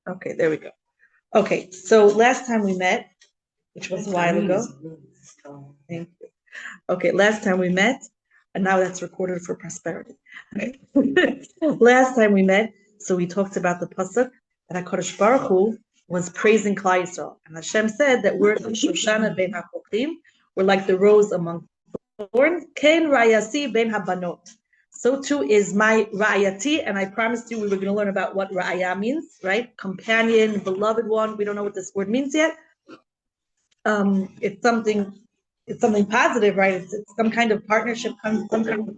Okay, there we go. Okay, so last time we met, which was a while ago. Thank you. Okay, last time we met, and now that's recorded for prosperity. Okay. Last time we met, so we talked about the pasuk that HaKadosh Baruch Hu was praising Klal Yisrael, and Hashem said that we're the Shoshana ben HaKochim, we're like the rose among thorns. Ken Rayasi ben HaBanot. So too is my Rayati, and I promised you we were going to learn about what Rayah means, right? Companion, beloved one. We don't know what this word means yet. It's something positive, right? It's some kind of partnership, some kind of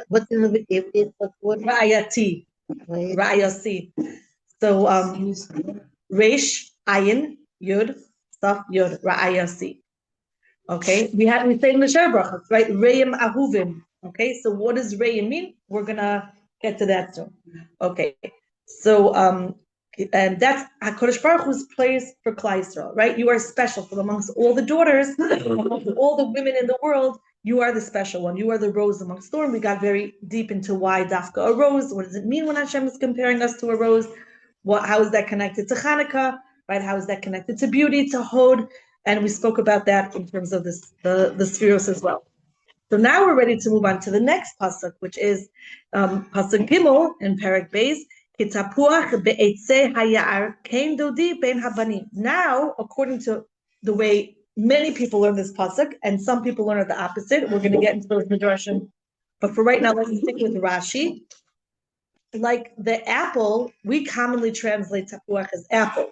what's in the it's the word Rayati, Rayasi. So Resh, Ayin, Yud, Saf, Yud, Rayasi. Okay, we say in the Shir brachas, right? Rayim Ahuvim. Okay, so what does Rayim mean? We're gonna get to that soon. Okay, so and that's HaKadosh Baruch Hu's place for Klal Yisrael, right? You are special from amongst all the daughters, amongst all the women in the world. You are the special one. You are the rose amongst thorns. We got very deep into why Dafka a rose. What does it mean when Hashem is comparing us to a rose? How is that connected to Hanukkah? Right? How is that connected to beauty, to Hod? And we spoke about that in terms of this, the spheros as well. So now we're ready to move on to the next pasuk, which is pasuk Gimel in Perek Beis. Kitapuach be'etzei hayar kein dodi ben habanim. Now, according to the way many people learn this pasuk, and some people learn it the opposite, we're going to get into those Midrashim. But for right now, let's stick with Rashi. Like the apple, we commonly translate tapuach as apple.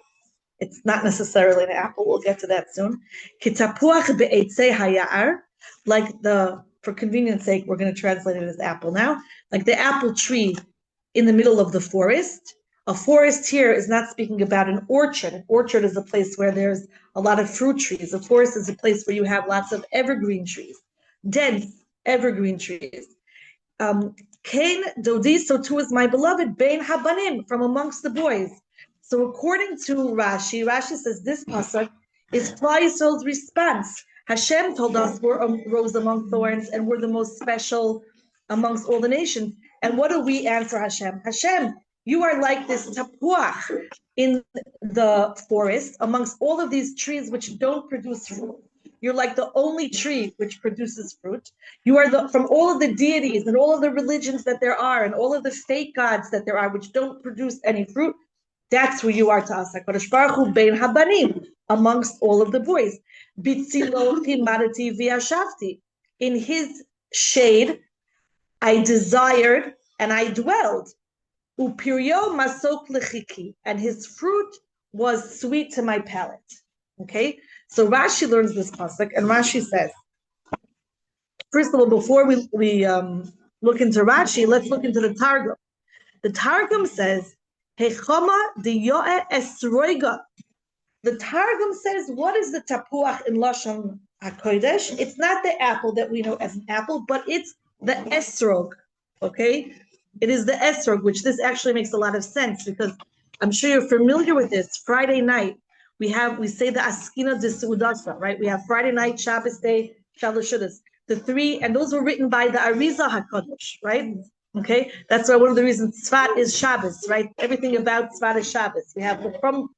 It's not necessarily an apple. We'll get to that soon. Kitapuach be'etzei hayar. For convenience sake, we're going to translate it as apple now. Like the apple tree in the middle of the forest. A forest here is not speaking about an orchard. An orchard is a place where there's a lot of fruit trees. A forest is a place where you have lots of evergreen trees, dense evergreen trees. Kain dodi, so too is my beloved, bein habanim, from amongst the boys. So according to Rashi says this pasuk is Klal Yisrael's response. Hashem told us we're a rose among thorns and we're the most special amongst all the nations. And what do we answer Hashem? Hashem, you are like this tapuach in the forest amongst all of these trees which don't produce fruit. You're like the only tree which produces fruit. You are from all of the deities and all of the religions that there are and all of the fake gods that there are which don't produce any fruit. That's who you are to us. HaKadosh Baruch Hu bein habanim, amongst all of the boys. Bitzilo chimadati v'yashavti. In his shade, I desired and I dwelled. Upiryo masok lechiki, and his fruit was sweet to my palate. Okay, so Rashi learns this pasuk, and Rashi says, first of all, before we look into Rashi, let's look into the Targum. The Targum says, Hechama diyoe esroiga. The Targum says, what is the tapuach in Lashon HaKodesh? It's not the apple that we know as an apple, but it's the esrog, okay? It is the esrog, which this actually makes a lot of sense because I'm sure you're familiar with this. Friday night, we say the Askina de Seudasa, right? We have Friday night, Shabbos day, Shalosh Shudas. The three, and those were written by the Arizal HaKadosh, right? Okay, that's why one of the reasons Tzfat is Shabbos, right? Everything about Tzfat is Shabbos. We have from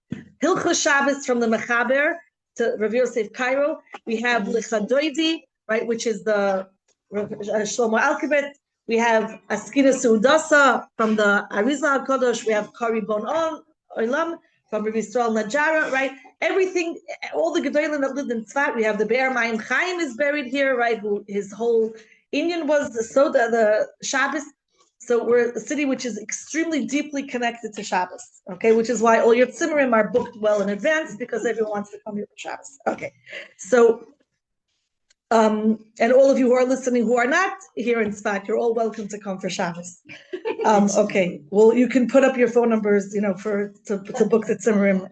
Hilchos Shabbos from the Mechaber to Rav Yosef Cairo. We have Lechadoidi, right, which is the Shlomo Alkebet. We have Askina Seudasa from the Arizal HaKadosh. We have Kari Bon Olam from Rav Yisrael Najara, right? Everything, all the Gedolim that lived in Tzfat. We have the Be'er Mayim Chaim is buried here, right? His whole Indian was the Shabbos. So we're a city which is extremely deeply connected to Shabbos, okay? Which is why all your tzimmerim are booked well in advance because everyone wants to come here for Shabbos. Okay, so, and all of you who are listening who are not here in Tzfat, you're all welcome to come for Shabbos. Okay, well, you can put up your phone numbers, to book the tzimmerim.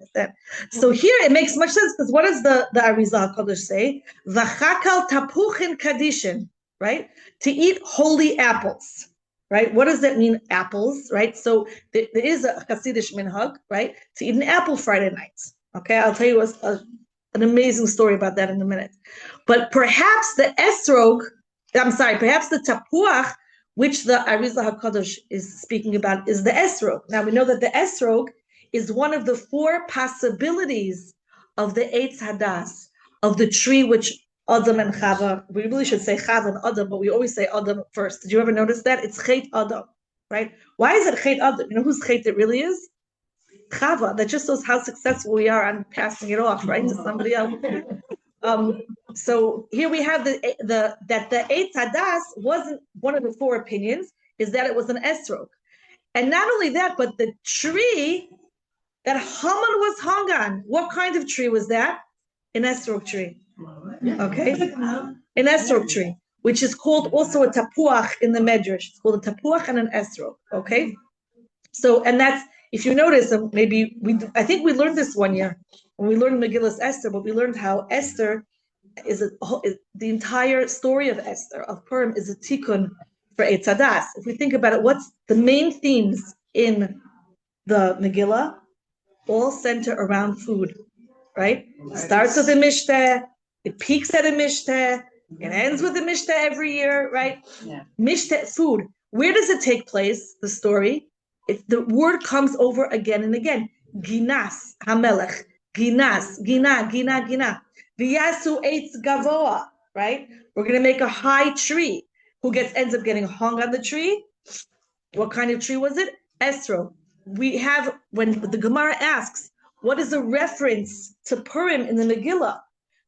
So here it makes much sense because what does the Arizal HaKadosh say? V'chakal tapuchin kadishin, right? To eat holy apples. Right? What does that mean, apples, right? So there is a Hasidish minhag, right? To eat an apple Friday nights. Okay, I'll tell you an amazing story about that in a minute. But perhaps the tapuach, which the Arizal HaKadosh is speaking about, is the esrog. Now we know that the esrog is one of the 4 possibilities of the Eitz Hadas, of the tree which Adam and Chava, we really should say Chava and Adam, but we always say Adam first. Did you ever notice that? It's Chet Adam, right? Why is it Chet Adam? You know whose Chet it really is? Chava. That just shows how successful we are on passing it off, right, to somebody else. So here we have that the Eitz Hadas wasn't one of the 4 opinions, is that it was an esrog. And not only that, but the tree that Haman was hung on, what kind of tree was that? An esrog tree. Okay? An esrog tree, which is called also a tapuach in the Midrash. It's called a tapuach and an esrog. Okay? So, and that's, if you notice, maybe I think we learned this one year when we learned Megillas Esther, but we learned how Esther is the entire story of Esther, of Purim, is a tikkun for Eitz Hadas. If we think about it, what's the main themes in the Megillah? All center around food, right? It starts with a mishteh, it peaks at a mishteh, it ends with a mishteh every year, right? Yeah. Mishteh, food. Where does it take place, the story? The word comes over again and again. Ginas, Hamelech, Ginas, Gina. V'yasu eitz gavoa, right? We're going to make a high tree. Who ends up getting hung on the tree? What kind of tree was it? Esro. We have, when the Gemara asks, what is a reference to Purim in the Megillah?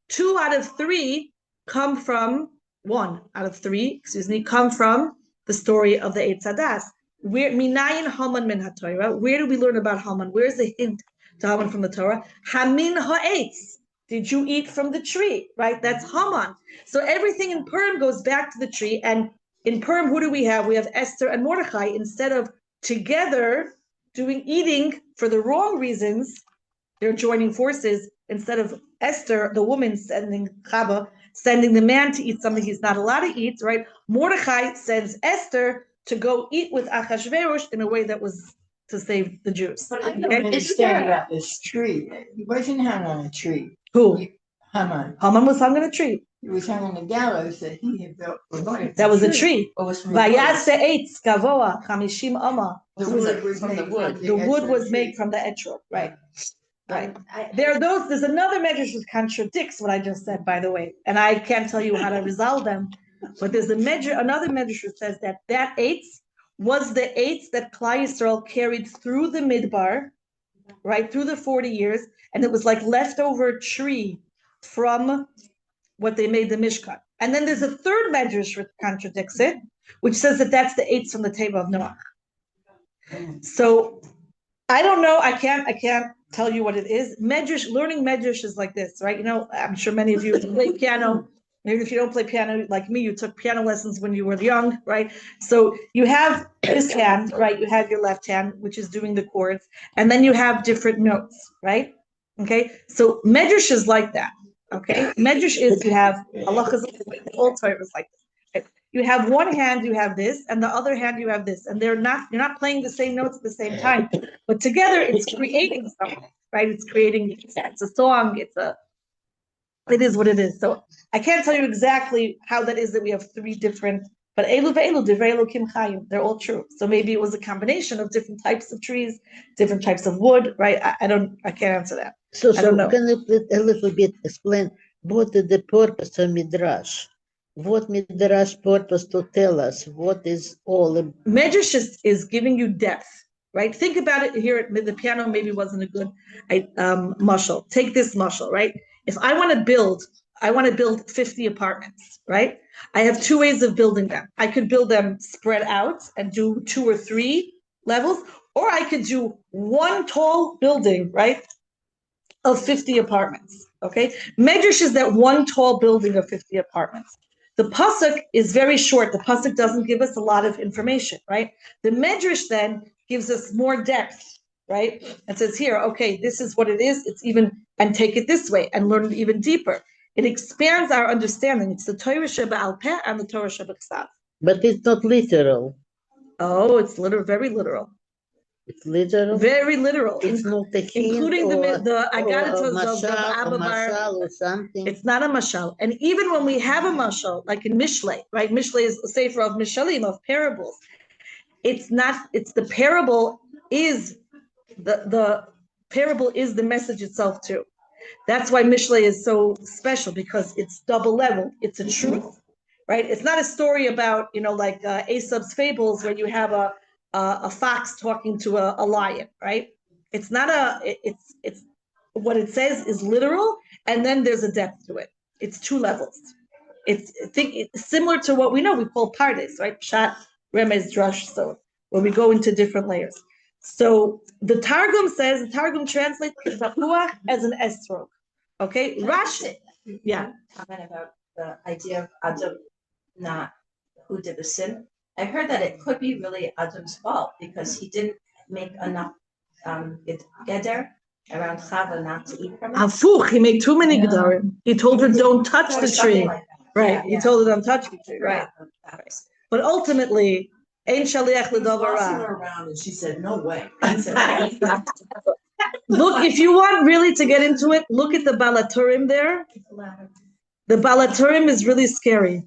2 out of 3 come from, 1 out of 3, come from the story of the Eitz Hadas. Where Minayin Haman min HaTorah? Where do we learn about Haman? Where's the hint to Haman from the Torah? Hamin ha'etz. Did you eat from the tree? Right? That's Haman. So everything in Purim goes back to the tree. And in Purim, who do we have? We have Esther and Mordechai. Instead of together eating for the wrong reasons, they're joining forces. Instead of Esther, the woman, sending the man to eat something he's not allowed to eat, right? Mordechai sends Esther to go eat with Achashverosh in a way that was to save the Jews. But I don't understand about this tree. He wasn't hung on a tree. Who? Haman. Haman was hung on a tree. He was hung on a gallows that he had built for money. That was a tree. Vayase eitz gavoa 50 amma. The wood was from the wood. The wood was made from the etrog, right? Right. There's another Midrash that contradicts what I just said, by the way, and I can't tell you how to resolve them. But there's another Midrash that says that eitz was the eitz that Klal Yisrael carried through the Midbar, right, through the 40 years, and it was like leftover tree from what they made the Mishkan. And then there's a third Midrash that contradicts it, which says that that's the eitz from the table of Noah. So I don't know. I can't tell you what it is. Midrash, learning Midrash is like this, right? You know, I'm sure many of you play piano. Maybe if you don't play piano like me, you took piano lessons when you were young, right? So you have this hand, right? You have your left hand, which is doing the chords, and then you have different notes, right? Okay, so Midrash is like that. Okay, Midrash is you have halachas, all Torah is like this. Okay? You have one hand, you have this, and the other hand, you have this, and you're not playing the same notes at the same time, but together it's creating something, right? It's a song, it is what it is. So I can't tell you exactly how that is that we have 3 different, but Elu ve'elu divrei Elokim chayim, they're all true. So maybe it was a combination of different types of trees, different types of wood, right? I can't answer that. So can you a little bit explain what is the purpose of Midrash? What Midrash purpose to tell us? What is all of Midrash is giving you depth, right? Think about it here at the piano. Maybe wasn't a good mashal. Take this mashal, right? If I want to build 50 apartments, right? I have 2 ways of building them. I could build them spread out and do 2 or 3 levels, or I could do one tall building, right, of 50 apartments, okay? Midrash is that one tall building of 50 apartments. The pasuk is very short. The pasuk doesn't give us a lot of information, right? The Midrash then gives us more depth, right? And says here, okay, this is what it is. It's even, and take it this way and learn it even deeper. It expands our understanding. It's the Torah Sheba'al Peh and the Torah Sheba'Ksav. But it's not literal. Oh, it's very literal. It's literal. Very literal. It's not a hint including the mashal or something. It's not a mashal. And even when we have a mashal, like in Mishlei, right? Mishlei is a sefer of Mishalim, of parables. It's not. It's the parable is the parable is the message itself too. That's why Mishlei is so special, because it's double level. It's a truth, right? It's not a story about, like Aesop's fables where you have a fox talking to a lion, right? It's not it's what it says is literal, and then there's a depth to it. It's two levels. It's similar to what we know. We call pardes, right? Pshat, remez, drush. So when we go into different layers. So the Targum translates tapuach as an esrog. Okay, Rashi. Yeah. Comment about the idea of Adam, not who did the sin. I heard that it could be really Adam's fault because he didn't make enough geder around Chava not to eat from it. Afuch, he made too many gedarim. He told her, "Don't touch the tree." Like Right. He told her, "Don't touch the tree." Right. But ultimately, ein shaliach l'davar Bossing ra. her around and she said, no way. Look, if you want really to get into it, look at the Balaturim there. The Balaturim is really scary.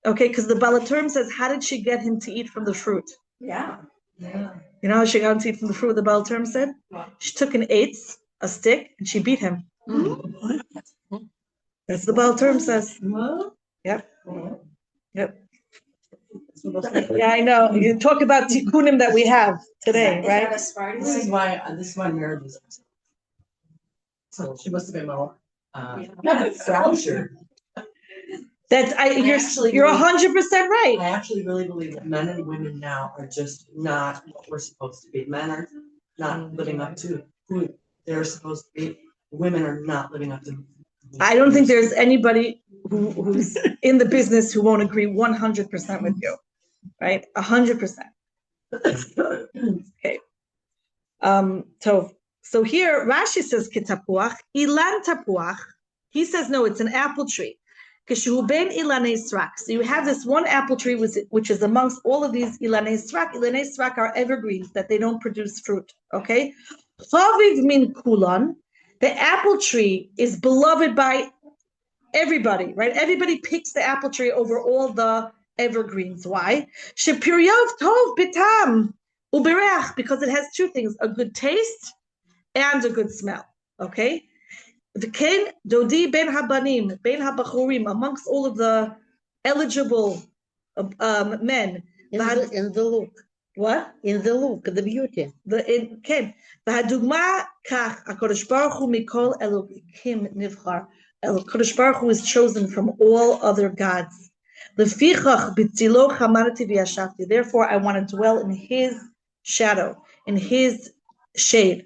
Okay, because the Balaturim says, how did she get him to eat from the fruit? Yeah. You know how she got him to eat from the fruit, the Balaturim said? She took an eighth, a stick, and she beat him. That's the Balaturim says. Yep. Yep. Yeah, I know. You talk about tikkunim that we have today, Is right? that a Spartan? This is why marriage is. So she must have been more. Fractured. You're actually 100% right. I actually really believe that men and women now are just not what we're supposed to be. Men are not living up to who they're supposed to be. Women are not living up to. I don't think there's anybody who's in the business who won't agree 100% with you, right? 100%. Okay. So here Rashi says kitapuach, ilan tapuach. He says no, it's an apple tree. Kishu ben ilanei srak. So you have this one apple tree which is amongst all of these ilanei srak. Ilanei srak are evergreens that they don't produce fruit. Okay. Chaviv min kulan. The apple tree is beloved by everybody, right? Everybody picks the apple tree over all the evergreens. Why? Shepiryav tov bitam ubereach, because it has two things: a good taste and a good smell. Okay. V'ken dodi ben habanim, ben habachurim, amongst all of the eligible men. In the look. What? In the look, the beauty. והדוגמה כך, הקדוש ברוך הוא מכל אלוקים נבחר. הקדוש ברוך הוא is chosen from all other gods. לפיכך בצילו חמדתי וישבתי. Therefore I want to dwell in his shadow, in his shade.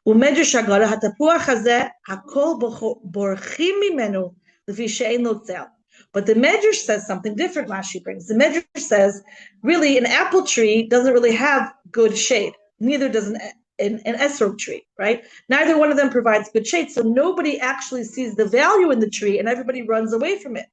ומדרש הגדה, התפוח הזה, הכל בורחים ממנו, לפי שאין לו צל. But the Midrash says something different. Rashi brings. The Midrash says, really, an apple tree doesn't really have good shade. Neither does an esrog tree, right? Neither one of them provides good shade. So nobody actually sees the value in the tree, and everybody runs away from it.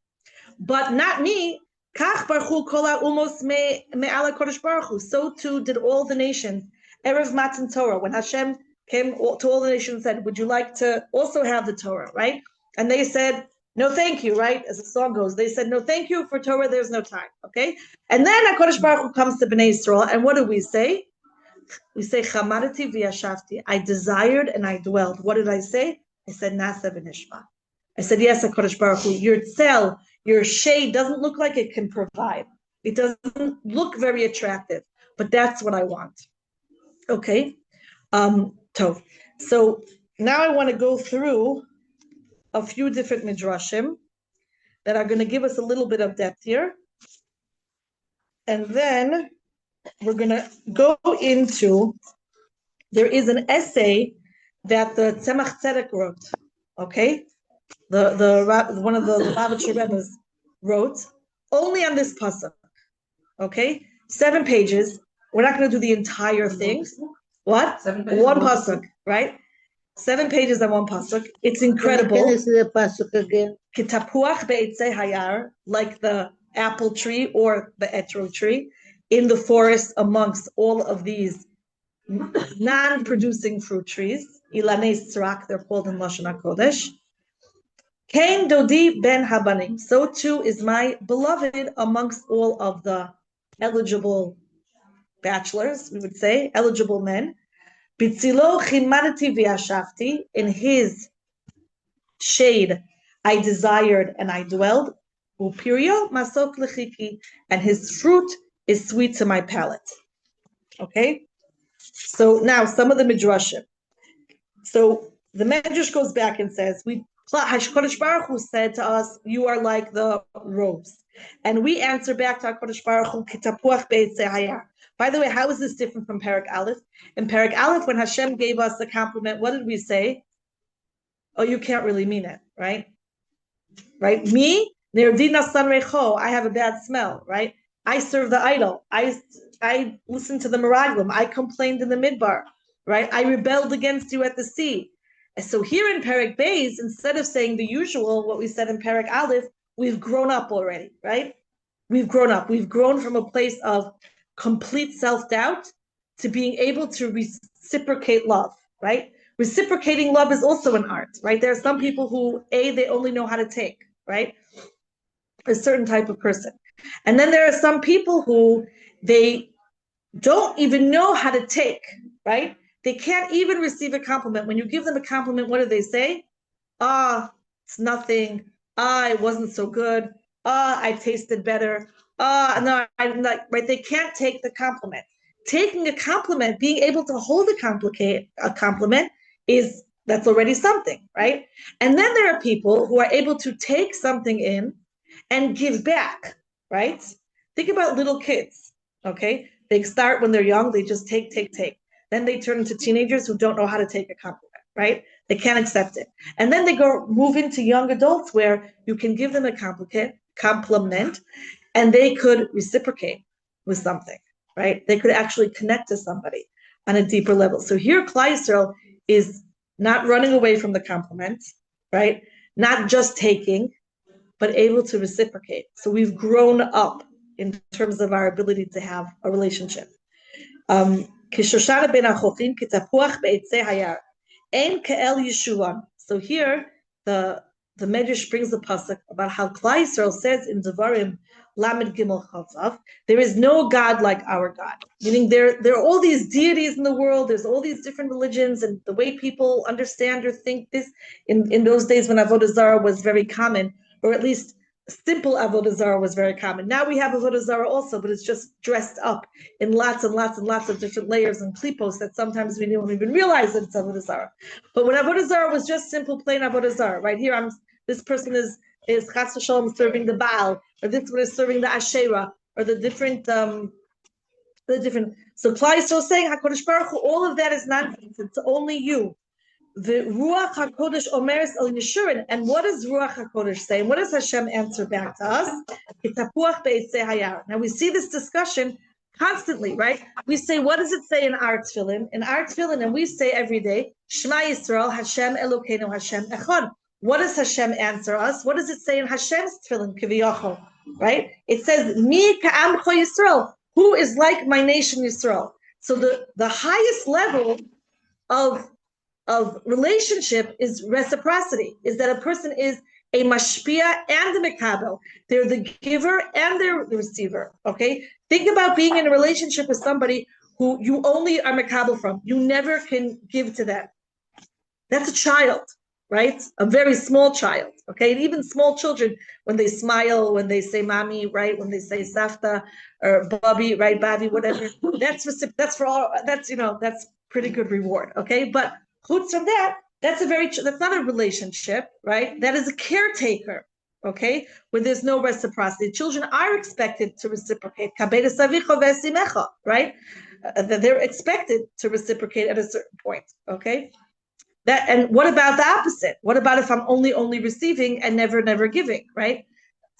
But not me. Kach baruch kol ha'umos me'ala kodesh baruch hu. So too did all the nations. Erev Matan Torah, when Hashem came to all the nations and said, would you like to also have the Torah, right? And they said, no, thank you, right? As the song goes, they said, no, thank you for Torah, there's no time, okay? And then HaKadosh Baruch Hu comes to Bnei Yisrael, and what do we say? We say, Chamadati v'yashavti. I desired and I dwelled. What did I say? I said, Nasa v'nishma. I said, yes, HaKadosh Baruch Hu, your tzel, your shade doesn't look like it can provide. It doesn't look very attractive, but that's what I want. Okay? Tov. So now I want to go through a few different midrashim that are going to give us a little bit of depth here. And then we're going to go into, there is an essay that the Tzemach Tzedek wrote, okay? One of the Lubavitcher Rebbe's wrote, only on this pasuk, okay? 7 pages. We're not going to do the entire thing. What? 7 pages. One pasuk, right? 7 pages on one pasuk. It's incredible. Can I see the pasuk again? Kitapuach be'etzei hayar, like the apple tree or the etrog tree, in the forest amongst all of these non-producing fruit trees. Ilanei srak, they're called in Lashon HaKodesh. Kain dodi ben habanim. So too is my beloved amongst all of the eligible bachelors, we would say, eligible men. Bitzilo chimadati v'yashafti, in his shade I desired and I dwelled. Upirio masok lechiki, and his fruit is sweet to my palate. Okay? So now some of the Midrashim. So the Midrash goes back and says, HaKadosh Baruch Hu said to us, you are like the rose. And we answer back to HaKadosh Baruch Hu, Kitapuach Beitzei Hayar. By the way, how is this different from Perek Aleph? In Perek Aleph, when Hashem gave us the compliment, what did we say? Oh, you can't really mean it, right? Right? Me, Nerdina Sanrecho, I have a bad smell, right? I serve the idol. I listened to the Meraglim. I complained in the Midbar, right? I rebelled against you at the sea. And so here in Perek Beis, instead of saying the usual, what we said in Perek Aleph, we've grown up already, right? We've grown up. We've grown from a place of complete self-doubt to being able to reciprocate love, right? Reciprocating love is also an art, right? There are some people who, they only know how to take, right? A certain type of person. And then there are some people who they don't even know how to take, right? They can't even receive a compliment. When you give them a compliment, what do they say? It's nothing. It wasn't so good. I tasted better. No, I'm not, right? They can't take the compliment. Taking a compliment, being able to hold a compliment that's already something, right? And then there are people who are able to take something in and give back, right? Think about little kids, okay? They start when they're young, they just take. Then they turn into teenagers who don't know how to take a compliment, right? They can't accept it. And then they move into young adults where you can give them a compliment and they could reciprocate with something, right? They could actually connect to somebody on a deeper level. So here, Klal Yisrael is not running away from the compliment, right? Not just taking, but able to reciprocate. So we've grown up in terms of our ability to have a relationship. So here, the Midrash brings the pasuk about how Klal Yisrael says in Devarim Lamed Gimel Chavav, there is no God like our God. Meaning there are all these deities in the world, there's all these different religions, and the way people understand or think this, in those days when Avodah Zarah was very common, or at least simple Avodah Zarah was very common. Now we have Avodah Zarah also, but it's just dressed up in lots and lots and lots of different layers and klipos that sometimes we don't even realize that it's Avodah Zarah. But when Avodah Zarah was just simple, plain Avodah Zarah, right here, this person is Chas v'Shalom serving the Baal, or this one is serving the Asherah, or the different. So Klal Yisrael is saying, HaKadosh Baruch Hu, all of that is nonsense. It's only you. The Ruach HaKodesh Omeres El Yeshurin. And what does Ruach HaKodesh say? And what does Hashem answer back to us? Kitapuach Beitzei Hayar. Now we see this discussion constantly, right? We say, what does it say in our tefillin? In our tefillin, and we say every day, Shema Yisrael, Hashem Elokeinu, Hashem Echad. What does Hashem answer us? What does it say in Hashem's tefillin, Kiviyachol, right? It says, Mi ka'amcho Yisrael, who is like my nation Yisrael. So the highest level of relationship is reciprocity, is that a person is a mashpia and a mekabel. They're the giver and they're the receiver, okay? Think about being in a relationship with somebody who you only are mekabel from. You never can give to them. That's a child, right? A very small child, okay? And even small children, when they smile, when they say mommy, right? When they say safta or bubby, right? Babi, whatever. That's pretty good reward, okay? But chutz from that, that's not a relationship, right? That is a caretaker, okay? Where there's no reciprocity. Children are expected to reciprocate, right? They're expected to reciprocate at a certain point, okay? And what about the opposite? What about if I'm only receiving and never giving, right?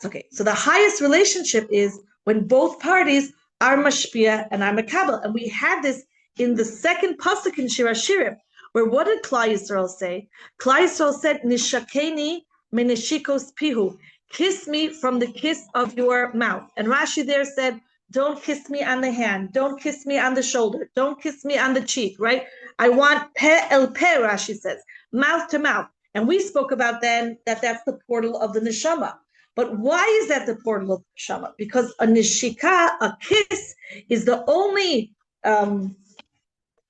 Okay, so the highest relationship is when both parties are mashpia and are mekabel. And we had this in the second pasuk in Shir HaShirim, where what did Klal Yisrael say? Klal Yisrael said, Nishakeni meneshikos pihu, kiss me from the kiss of your mouth. And Rashi there said, don't kiss me on the hand, don't kiss me on the shoulder, don't kiss me on the cheek, right? I want pe el pe, Rashi says, mouth to mouth. And we spoke about then that's the portal of the neshama. But why is that the portal of the neshama? Because a nishika, a kiss, is the only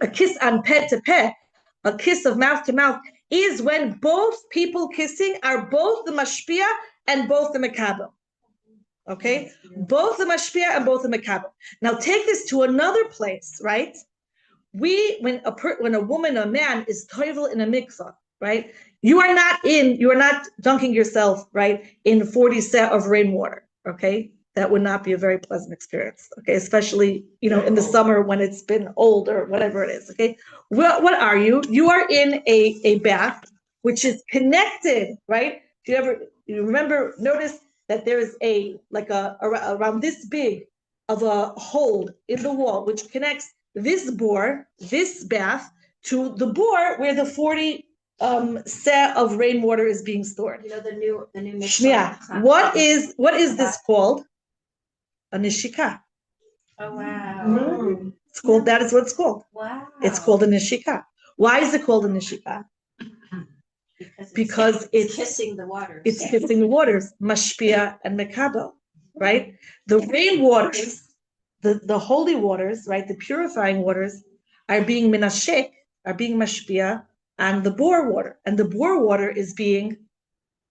a kiss on peh to peh, a kiss of mouth to mouth, is when both people kissing are both the mashpia and both the mekabel. Okay, both the mashpia and both the mekabel. Now take this to another place, right? When a woman or a man is toivel in a mikvah, right? You are not dunking yourself, right, in 40 set of rainwater. Okay, that would not be a very pleasant experience. Okay, especially in the summer when it's been old or whatever it is. Okay, what are you? You are in a bath which is connected, right? You remember, notice that there is around this big of a hole in the wall which connects this bath to the bore where the 40 set of rainwater is being stored. The new Shnia. What is this called? A nishika. Oh wow. It's called, that is what it's called. Wow. It's called a nishika. Why is it called a nishika? Because it's kissing the waters. It's kissing the waters, mashpia and mekabel, right? The rainwaters, the holy waters, right? The purifying waters are being minashek, are being mashpia, and the bore water. And the bore water is being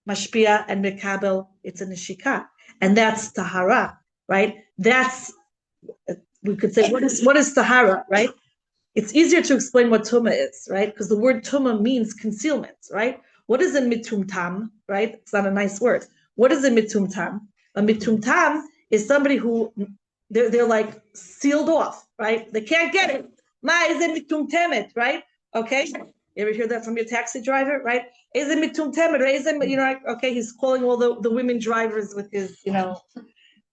mashpia and mekabel. It's a nishika. And that's tahara, right? That's, we could say, what is tahara, right? It's easier to explain what tuma is, right? Because the word tuma means concealment, right? What is a mitumtam, right? It's not a nice word. What is a mitumtam? A mitumtam is somebody who they're like sealed off, right? They can't get it. Ma is a mitumtemet, right? Okay. You ever hear that from your taxi driver, right? Is a mitumtemet, okay, he's calling all the women drivers with his,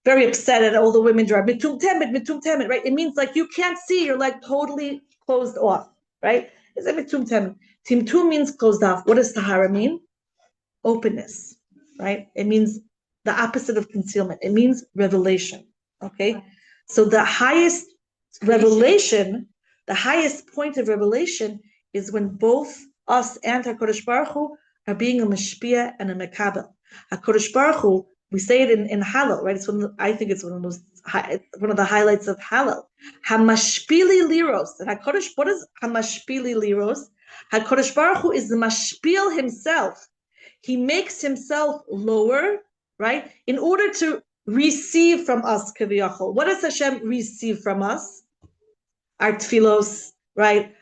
very upset at all the women driving. Mitumtemet, right? It means like you can't see, you're like totally closed off, right? Is a mitumtemet. Timtum means closed off. What does tahara mean? Openness, right? It means the opposite of concealment. It means revelation, okay? So the highest revelation, the highest point of revelation is when both us and HaKadosh Baruch Hu are being a mashpia and a mekabel. HaKadosh Baruch Hu, we say it in Hallel, right? I think it's one of the highlights of Hallel. Hamashpili liros. And HaKadosh, what is Hamashpili liros? HaKadosh Baruch Hu is the mashpil himself. He makes himself lower, right? In order to receive from us, kaviyachol. What does Hashem receive from us? Our tfilos, right?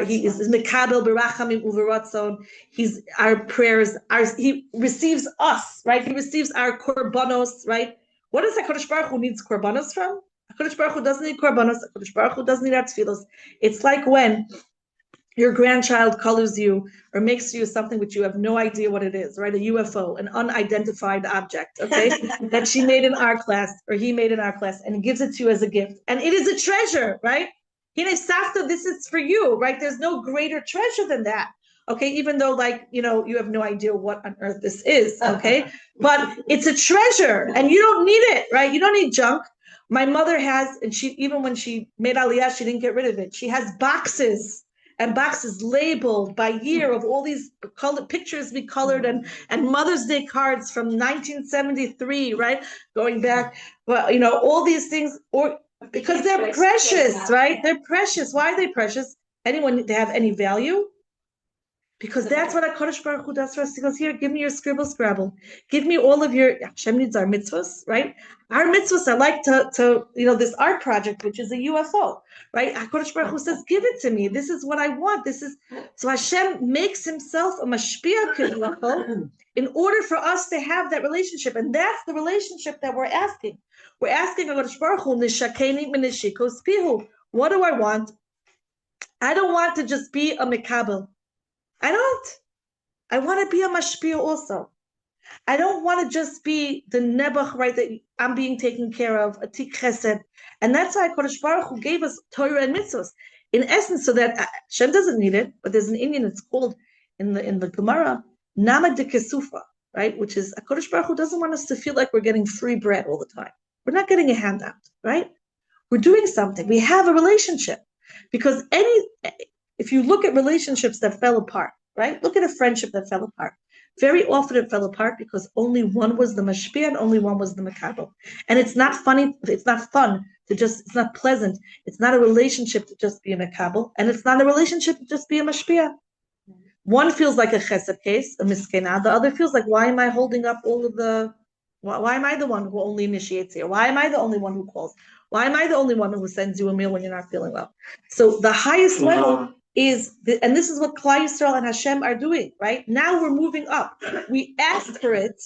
He is mekabel berachamim uveratzon. He's our prayers. He receives us, right? He receives our korbanos, right? What does HaKadosh Baruch Hu needs korbanos from? HaKadosh Baruch Hu doesn't need korbanos. HaKadosh Baruch Hu doesn't need our tfilos. It's like when your grandchild colors you or makes you something which you have no idea what it is, right? A UFO, an unidentified object, okay? That she made in our class or he made in our class and gives it to you as a gift. And it is a treasure, right? Safta, this is for you, right? There's no greater treasure than that, okay? Even though, you have no idea what on earth this is, okay? But it's a treasure, and you don't need it, right? You don't need junk. My mother has, and even when she made Aliyah, she didn't get rid of it. She has boxes and boxes labeled by year of all these pictures we colored and Mother's Day cards from 1973, right? Going back, all these things, because they're precious, right? They're precious. Why are they precious? They have any value? Because that's what HaKadosh Baruch Hu does for us. He goes, here, give me your scribble scrabble. Give me all of your, Hashem needs our mitzvahs, right? Our mitzvahs, I like to this art project, which is a UFO, right? HaKadosh Baruch Hu says, give it to me. This is what I want. So Hashem makes himself a mashpia in order for us to have that relationship. And that's the relationship that we're asking. We're asking HaKadosh Baruch Hu, nishakeni minishikos pihu. What do I want? I don't want to just be a mekabel. I want to be a mashpia also. I don't want to just be the nebuch, right, that I'm being taken care of, a tik chesed. And that's why HaKadosh Baruch Hu gave us Torah and mitzvahs. In essence, so that Hashem doesn't need it, but there's an Indian, it's called in the Gemara, nama de kesufa, right, which is HaKadosh Baruch Hu doesn't want us to feel like we're getting free bread all the time. We're not getting a handout, right? We're doing something. We have a relationship. Because if you look at relationships that fell apart, right? Look at a friendship that fell apart. Very often it fell apart because only one was the mashpia and only one was the makabel. And it's not funny, it's not fun to just, it's not pleasant. It's not a relationship to just be a makabel, and it's not a relationship to just be a mashpia. One feels like a chesed case, a miskena. The other feels like, why am I holding up all of the, why am I the one who only initiates here? Why am I the only one who calls? Why am I the only one who sends you a meal when you're not feeling well? So the highest level is, and this is what Klal Yisrael and Hashem are doing, right? Now we're moving up. We asked for it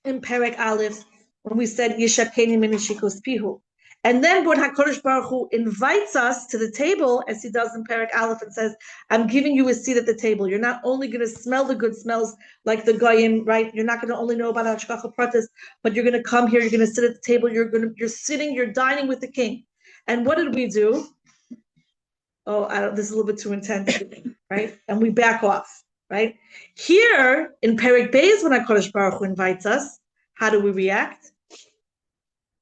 in Perek Aleph when we said Yishakeni Minishikos Pihu. And then when HaKadosh Baruch Hu invites us to the table, as he does in Perek Aleph, and says, I'm giving you a seat at the table. You're not only going to smell the good smells like the Goyim, right? You're not going to only know about Hashgacha Pratis, but you're going to come here, you're going to sit at the table, you're dining with the king. And what did we do? This is a little bit too intense, right? And we back off, right? Here in Perek Beis, when HaKadosh Baruch Hu invites us, how do we react?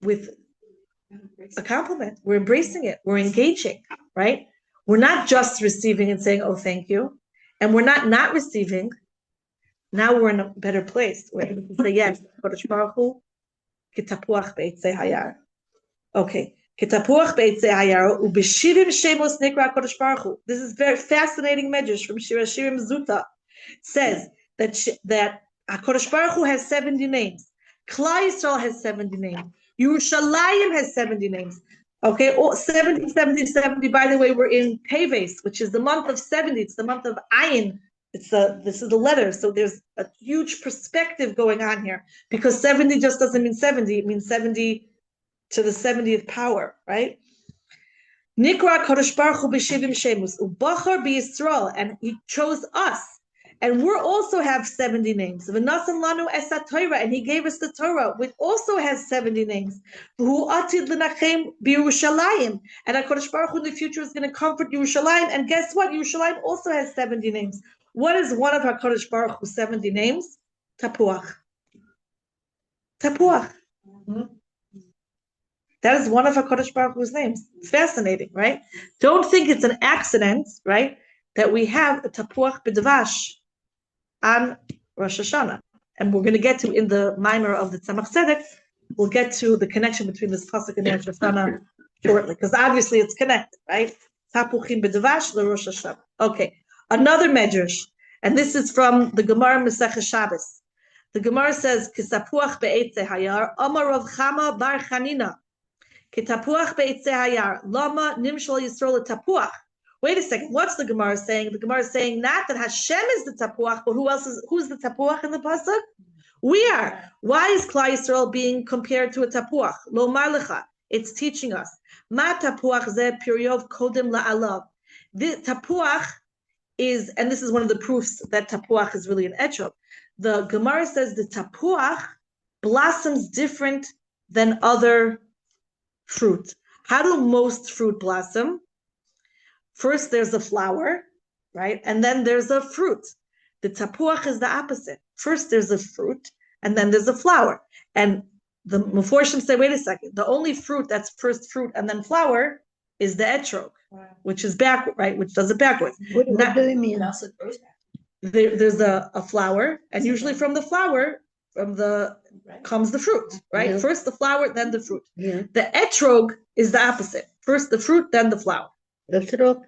With a compliment. We're embracing it. We're engaging, right? We're not just receiving and saying, oh, thank you. And we're not receiving. Now we're in a better place where we can say, yes, HaKadosh Baruch Hu, kitapuach beitzei hayar. Okay. Kitapuach beitzei hayar, ubeshirim shemos nikra HaKadosh Baruch Hu. This is very fascinating Midrash from Shir HaShirim Zuta. Says that HaKadosh Baruch Hu has 70 names. Klal Yisrael has 70 names. Yerushalayim has 70 names. Okay, 70. By the way, we're in Teves, which is the month of 70. It's the month of Ayin. This is the letter. So there's a huge perspective going on here, because 70 just doesn't mean 70. It means 70 to the 70th power, right? Nikra Kodesh Baruch Hu b'shivim shemus ubachar b'Yisrael, and he chose us. And we also have 70 names. V'nasan lanu esat Torah, and he gave us the Torah, which also has 70 names. V'hu atid l'nachem b'Yerushalayim, and HaKadosh Baruch Hu in the future is going to comfort Yerushalayim. And guess what? Yerushalayim also has 70 names. What is one of HaKadosh Baruch Hu's 70 names? Tapuach. Tapuach. That is one of HaKadosh Baruch Hu's names. It's fascinating, right? Don't think it's an accident, right, that we have a tapuach b'dvash on Rosh Hashanah. And we're going to get to, in the mimer of the Tzemach Tzedek, we'll get to the connection between this pasuk and Rosh Hashanah shortly, because obviously it's connected, right? Tapuchim b'dvash l'Rosh Hashanah. Okay, another Midrash, and this is from the Gemara Masechah Shabbos. The Gemara says, "Kisapuach be'etzei hayar, Amar Rav Chama bar Chanina, kitapuach be'etzei hayar, lama nimshal Yisrael tapuach." Wait a second, what's the Gemara saying? The Gemara is saying not that Hashem is the tapuach, but who's the tapuach in the pasuk? We are. Why is Klal Yisrael being compared to a tapuach? Lo marlecha. It's teaching us. Ma tapuach ze periov kodem la'alav. The tapuach is, and this is one of the proofs that tapuach is really an etrog. The Gemara says the tapuach blossoms different than other fruit. How do most fruit blossom? First, there's a flower, right? And then there's a fruit. The tapuach is the opposite. First, there's a fruit, and then there's a flower. And the Meforshim say, wait a second, the only fruit that's first fruit and then flower is the etrog, which is backward, right? Which does it backwards. What do you mean? There's a flower, and usually from the flower, comes the fruit, right? Yeah. First the flower, then the fruit. Yeah. The etrog is the opposite. First the fruit, then the flower. The fruit,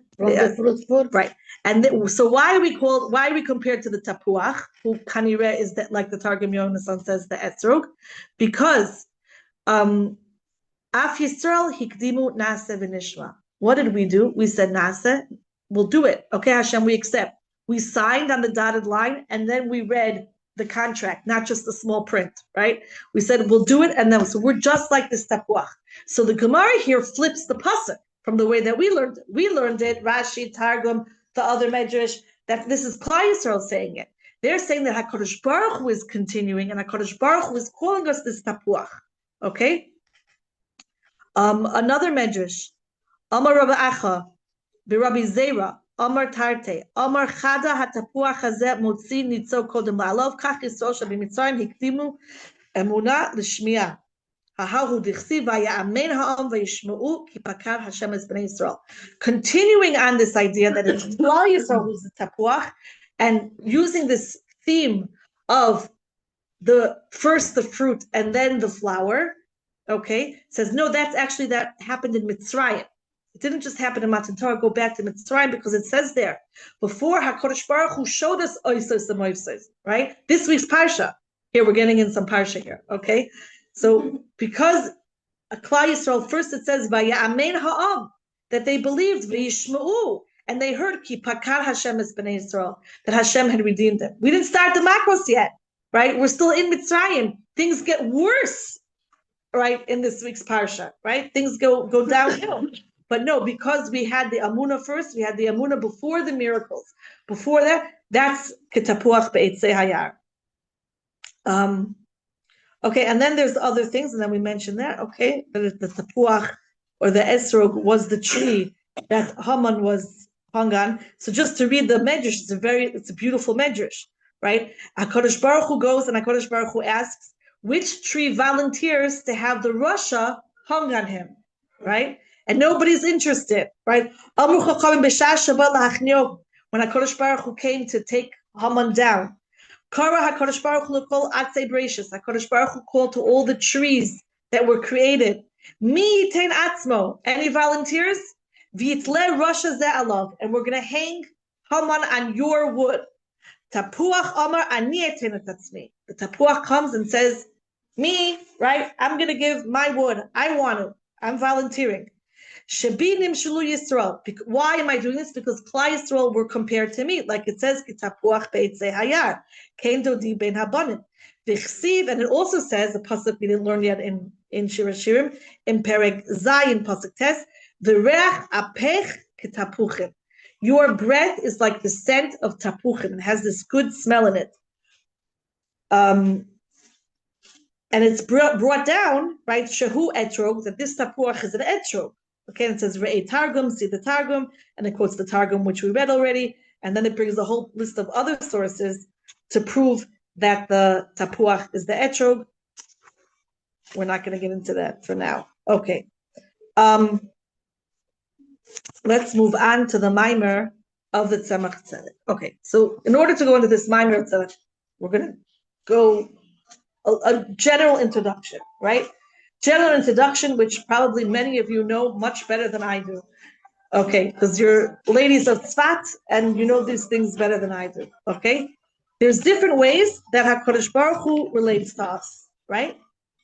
right? And so why are we compared to the tapuach, who kanireh is that, like the Targum Yonasan says, the etrog, because af Yisrael hikdimu nase v'nishma. What did we do? We said nase, we'll do it. Okay, Hashem, we accept. We signed on the dotted line, and then we read the contract, not just the small print, right? We said we'll do it, and then so we're just like this tapuach. So the Gemara here flips the pasuk from the way that we learned it, Rashi, Targum, the other Midrash, that this is Klal Yisrael saying it. They're saying that HaKadosh Baruch Hu is continuing, and HaKadosh Baruch Hu is calling us this tapuach. Okay? Another Midrash, Amar Rabbi Acha, B'Rabbi Zera, Amar Tarte, Amar Chada HaTapuach Hazeh Motzi Nitzo Kodem La'alav, Kach Yisrael Shebimitzrayim Hikdimu Emuna L'Shmiya. Continuing on this idea that it's Klal Yisrael who's the tapuach, and using this theme of the fruit and then the flower, okay, says no, that happened in Mitzrayim. It didn't just happen in Matan Torah. Go back to Mitzrayim because it says there before HaKadosh Baruch Hu showed us oisos and moisos, right? This week's parsha. Here we're getting in some parsha here, okay? So because Klal Yisrael, first it says Vaya'amen ha'am, that they believed v'yishma'u, and they heard ki pakar Hashem es b'nei Yisrael, that Hashem had redeemed them. We didn't start the makos yet, right? We're still in Mitzrayim. Things get worse, right? In this week's parsha, right? Things go downhill. But no, because we had the Amunah first, we had the Amunah before the miracles. Before that, that's Ketapuach Be'etzei Hayar. Okay, and then there's other things, and then we mentioned that, okay, the Tapuach or the Esrog was the tree that Haman was hung on. So just to read the Midrash, it's a beautiful Midrash, right? HaKadosh Baruch Hu goes and HaKadosh Baruch Hu asks, which tree volunteers to have the Rasha hung on him, right? And nobody's interested, right? When HaKadosh Baruch Hu came to take Haman down, Kara HaKadosh Baruch Hu called Atzei Breishis. HaKadosh Baruch Hu called to all the trees that were created. Mi Yitain Atzmo. Any volunteers? V'yitle Rasha Ze'alav. And we're going to hang Haman on your wood. Tapuach Amar Ani Yitain Et Atzmi. The Tapuach comes and says, me, right? I'm going to give my wood. I want it. I'm volunteering. Shabinim Shulu Yisrael. Why am I doing this? Because Klal Yisrael were compared to me, like it says, Kitapuach Beitzei Hayar, Kain Dodi Ben Habanim. V'chsiv, and it also says, the pasuk we didn't learn yet in Shir HaShirim, in Perek Zayin pasuk Tes, V'reach Apech Kitapuchim. Your breath is like the scent of tapuchim. It has this good smell in it. And it's brought down, right? Shehu etrog, that this tapuach is an etrog. Okay, and it says Re'ei Targum, see the Targum, and it quotes the Targum, which we read already, and then it brings a whole list of other sources to prove that the tapuach is the etrog. We're not going to get into that for now. Okay. Let's move on to the mimer of the Tzemach Tzedek. Okay, so in order to go into this mimer of Tzedek, we're going to go a general introduction, right? General introduction, which probably many of you know much better than I do. Okay, because you're ladies of Tzfat and you know these things better than I do. Okay, there's different ways that HaKadosh Baruch Hu relates to us, right?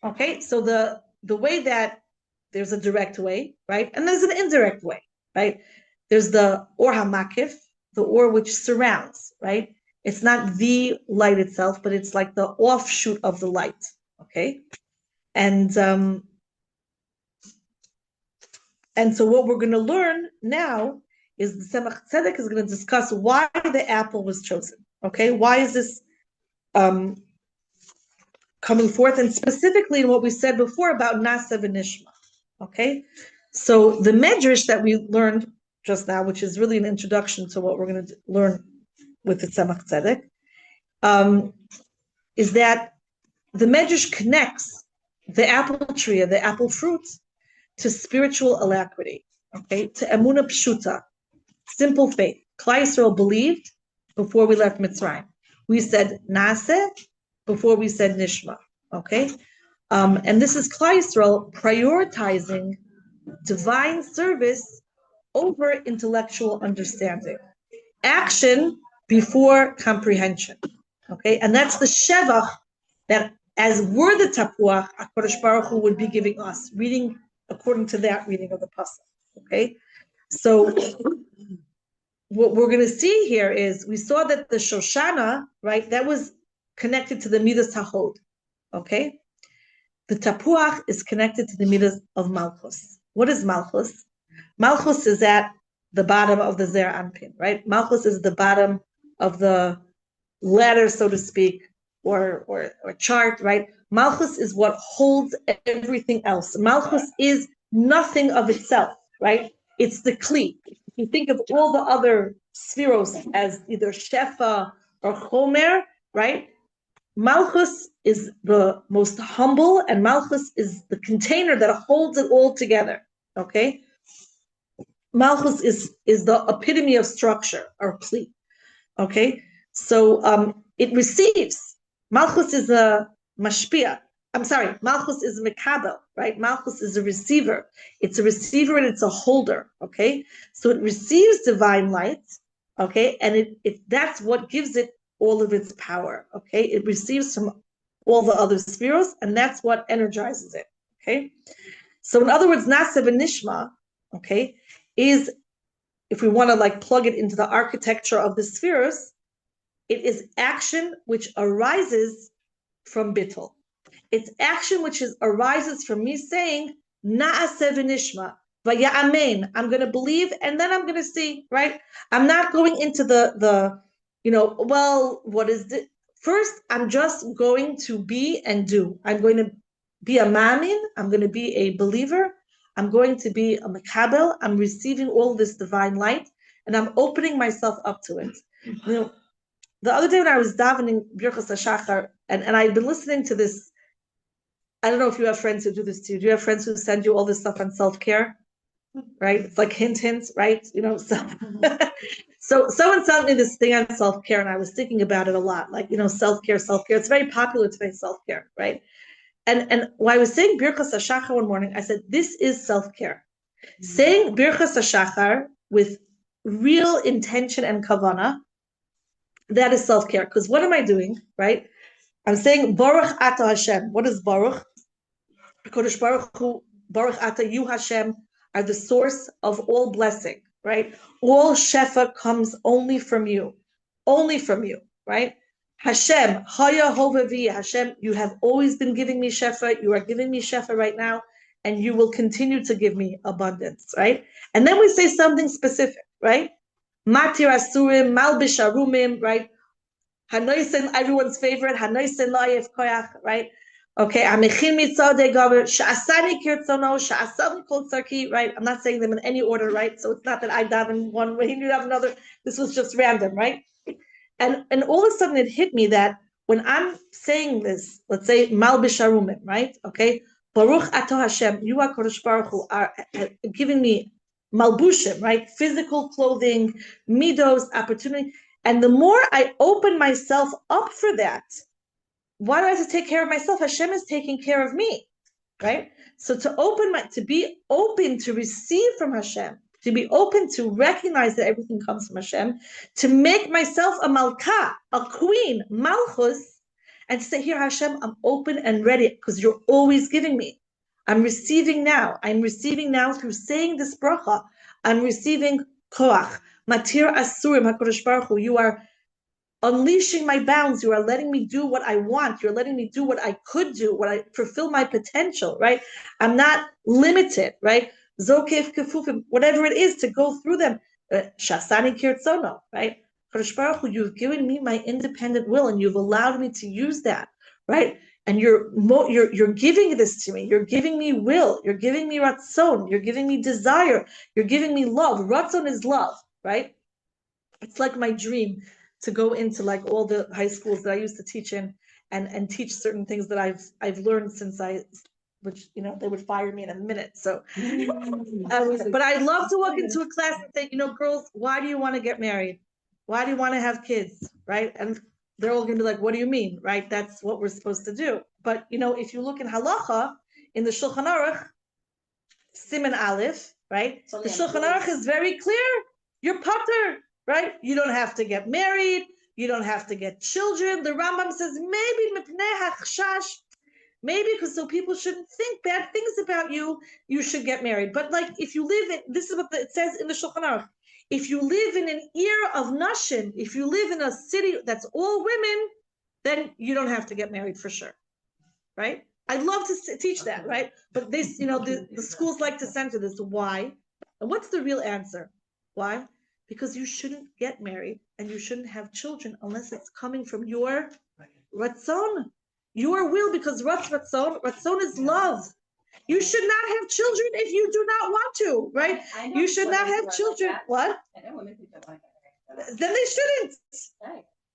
Okay, so the way that there's a direct way, right, and there's an indirect way, right? There's the or hamakif, the or which surrounds, right? It's not the light itself, but it's like the offshoot of the light. Okay, and so what we're going to learn now is the Tzemach Tzedek is going to discuss why the apple was chosen. Okay, why is this coming forth, and specifically in what we said before about Nasa v'Nishma. Okay, so the Midrash that we learned just now, which is really an introduction to what we're going to learn with the Tzemach Tzedek, is that the Midrash connects the apple tree, the apple fruit, to spiritual alacrity, okay, to emuna pshuta, simple faith. Klal Yisrael believed before we left Mitzrayim. We said naseh before we said nishma, okay? And this is Klal Yisrael prioritizing divine service over intellectual understanding. Action before comprehension, okay? And that's the shevach that as we're the tapuach, HaKadosh Baruch Hu would be giving us, reading according to that reading of the pasuk, okay? So what we're going to see here is, we saw that the Shoshana, right, that was connected to the Midas HaHod, okay? The tapuach is connected to the Midas of Malchus. What is Malchus? Malchus is at the bottom of the Zer Anpin, right? Malchus is the bottom of the ladder, so to speak, or chart, right? Malchus is what holds everything else. Malchus is nothing of itself, right? It's the kli. If you think of all the other spheros as either shefa or chomer, right? Malchus is the most humble, and Malchus is the container that holds it all together, okay? Malchus is the epitome of structure, or kli, okay? So it receives. Malchus is a mashpia. I'm sorry, Malchus is a mekabel, right? Malchus is a receiver. It's a receiver and it's a holder, okay? So it receives divine light, okay? And it that's what gives it all of its power, okay? It receives from all the other spheres, and that's what energizes it, okay? So in other words, Nasa v'nishma, okay, is, if we want to like plug it into the architecture of the spheres, it is action which arises from bittul. It's action which arises from me saying, Na'aseh v'nishma, v'ya'amen. I'm going to believe, and then I'm going to see, right? I'm not going into the well, what is it? First, I'm just going to be and do. I'm going to be a mamin. I'm going to be a believer. I'm going to be a mekabel. I'm receiving all this divine light, and I'm opening myself up to it. The other day when I was davening Birchas HaShachar, and I've been listening to this. I don't know if you have friends who do this too. Do you have friends who send you all this stuff on self-care? Right? It's like hint, right? So someone sent me this thing on self-care, and I was thinking about it a lot. Like, self-care. It's very popular today, self-care, right? And while I was saying Birchas HaShachar one morning, I said, this is self-care. Saying Birchas HaShachar with real intention and kavana, that is self-care. Because what am I doing, right? I'm saying Baruch Ata Hashem. What is Baruch? Kadosh Baruch Hu, Baruch Ata, you Hashem are the source of all blessing, right? All shefa comes only from you, right? Hashem, Haya Hovavi, Hashem, you have always been giving me shefa. You are giving me shefa right now, and you will continue to give me abundance, right? And then we say something specific, right? Matir Asurim, Malbish Arumim, right? Hanoisen, everyone's favorite, Hanoisen Layev Koyach, right? Okay, Amechin Mitzadeh Gaber, Sha'asani Kirtzono, Sha'asani Kol Tzarki, right? I'm not saying them in any order, right? So it's not that I daven one way, you have another. This was just random, right? And all of a sudden it hit me that when I'm saying this, let's say Malbish Arumim, right? Okay, Baruch Ato Hashem, you are Kodesh Baruch Hu, are giving me Malbushim, right? Physical clothing, midos, opportunity. And the more I open myself up for that, why do I have to take care of myself? Hashem is taking care of me, right? So to be open to receive from Hashem, to be open to recognize that everything comes from Hashem, to make myself a malka, a queen, malchus, and to say, here Hashem, I'm open and ready because you're always giving me. I'm receiving now. I'm receiving now through saying this bracha. I'm receiving koach. Matir asurim HaKadosh Baruch Hu. You are unleashing my bounds. You are letting me do what I want. You're letting me do what I could do, fulfill my potential, right? I'm not limited, right? Zokef kefufim, whatever it is to go through them. Shasani kirtzono, right? HaKadosh Baruch Hu, you've given me my independent will, and you've allowed me to use that, right? And you're giving this to me. You're giving me will. You're giving me ratzon. You're giving me desire. You're giving me love. Ratzon is love, right? It's like my dream to go into like all the high schools that I used to teach in and teach certain things that I've learned since which they would fire me in a minute. So, but I'd love to walk into a class and say, girls, why do you want to get married? Why do you want to have kids, right? And they're all going to be like, what do you mean, right? That's what we're supposed to do. But, if you look in halacha, in the Shulchan Aruch, Siman Aleph, right? The Shulchan Aruch is very clear. You're pater, right? You don't have to get married. You don't have to get children. The Rambam says, maybe mipnei hachshash, maybe because so people shouldn't think bad things about you, you should get married. But like, if you live in, this is what it says in the Shulchan Aruch, if you live in an era of nashim, if you live in a city that's all women, then you don't have to get married for sure, right? I'd love to teach that, right? But this, the schools like to center this. Why? And what's the real answer? Why? Because you shouldn't get married and you shouldn't have children unless it's coming from your ratzon, your will, because ratzon is love. You should not have children if you do not want to, right? You should not have children. What? Then they shouldn't,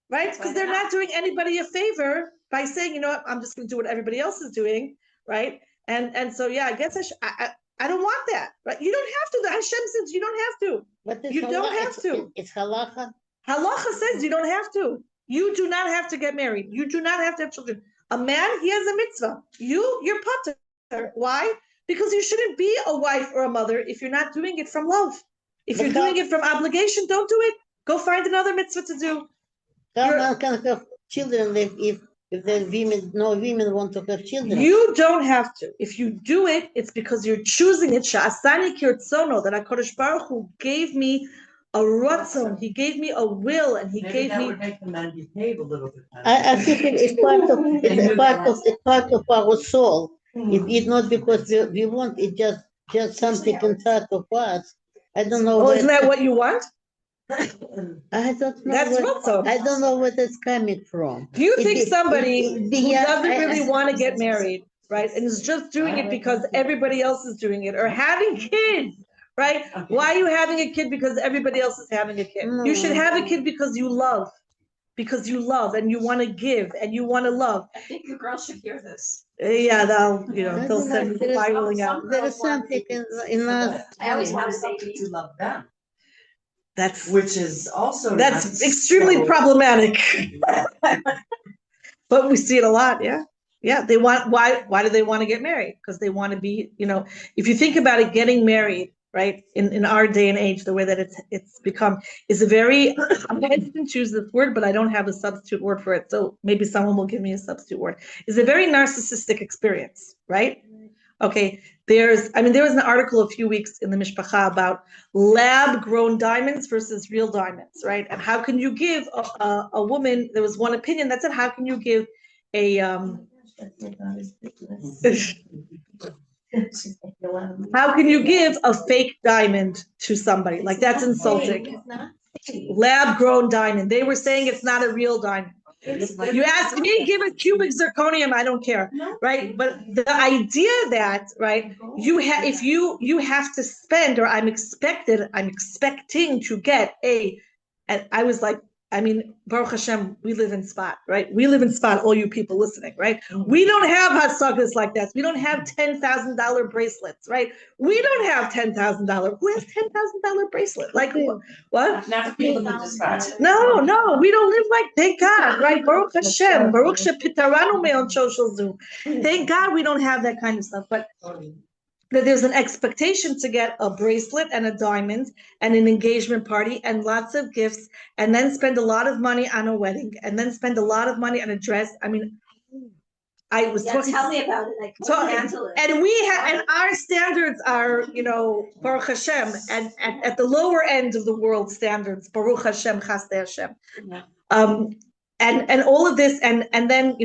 right? Because they're not doing anybody a favor by saying, you know what, I'm just going to do what everybody else is doing, right? And so, yeah, I guess I don't want that, right? You don't have to. The Hashem says you don't have to. You don't have to. It's halacha. Halacha says you don't have to. You do not have to get married. You do not have to have children. A man, he has a mitzvah. You're pater. Why? Because you shouldn't be a wife or a mother if you're not doing it from love. If you're doing it from obligation, don't do it. Go find another mitzvah to do. How can have children if no women want to have children? You don't have to. If you do it, it's because you're choosing it. Sha'asani kirtzono, that HaKadosh Baruch Hu gave me a ratzon. He gave me a will, and he Maybe gave that me. would make the men behave a little bit better. I think it's part of our soul. It's not because we want it, just something inside of us. I don't know. Oh, isn't that what you want? I don't know. That's ratzon. I don't know where it's coming from. Do you think somebody who doesn't I- really want to get married, right, and is just doing it because everybody else is doing it, or having kids, right? Why are you having a kid because everybody else is having a kid? You should have a kid because you love and you want to give and you want to love. I think the girls should hear this. Yeah, they'll send me spiraling out. There is something in us. I always want a baby. To love them, That's which is also that's not extremely so- problematic. But we see it a lot, yeah. Yeah, they want why do they want to get married? Because they want to be, if you think about it, getting married, right, in our day and age, the way that it's become is a very, I'm hesitant to use this word, but I don't have a substitute word for it. So maybe someone will give me a substitute word. Is a very narcissistic experience, right? Okay, there was an article a few weeks in the Mishpacha about lab-grown diamonds versus real diamonds, right? And how can you give a woman, there was one opinion that said, how can you give a, how can you give a fake diamond to somebody? Like, that's insulting. Lab-grown diamond. They were saying it's not a real diamond. You ask me, give a cubic zirconium, I don't care, right? But the idea that, right, if you have to spend, or I'm expecting to get and I was like, Baruch Hashem, we live in Tzfat, right? We live in Tzfat, all you people listening, right? We don't have hasagas like this. We don't have $10,000 bracelets, right? We don't have $10,000. Who has $10,000 bracelet? Like what? Not the people who dispatch. No, we don't live like, thank God, right? Baruch Hashem, Baruch shepitaranu me'on shoshel zu. Thank God we don't have that kind of stuff, but that there's an expectation to get a bracelet and a diamond and an engagement party and lots of gifts, and then spend a lot of money on a wedding, and then spend a lot of money on a dress. I was talking. Tell me about it. I can't handle it. And we have, and our standards are, Baruch Hashem, and at the lower end of the world standards, Baruch Hashem, Chasdei Hashem. Yeah. And all of this, and then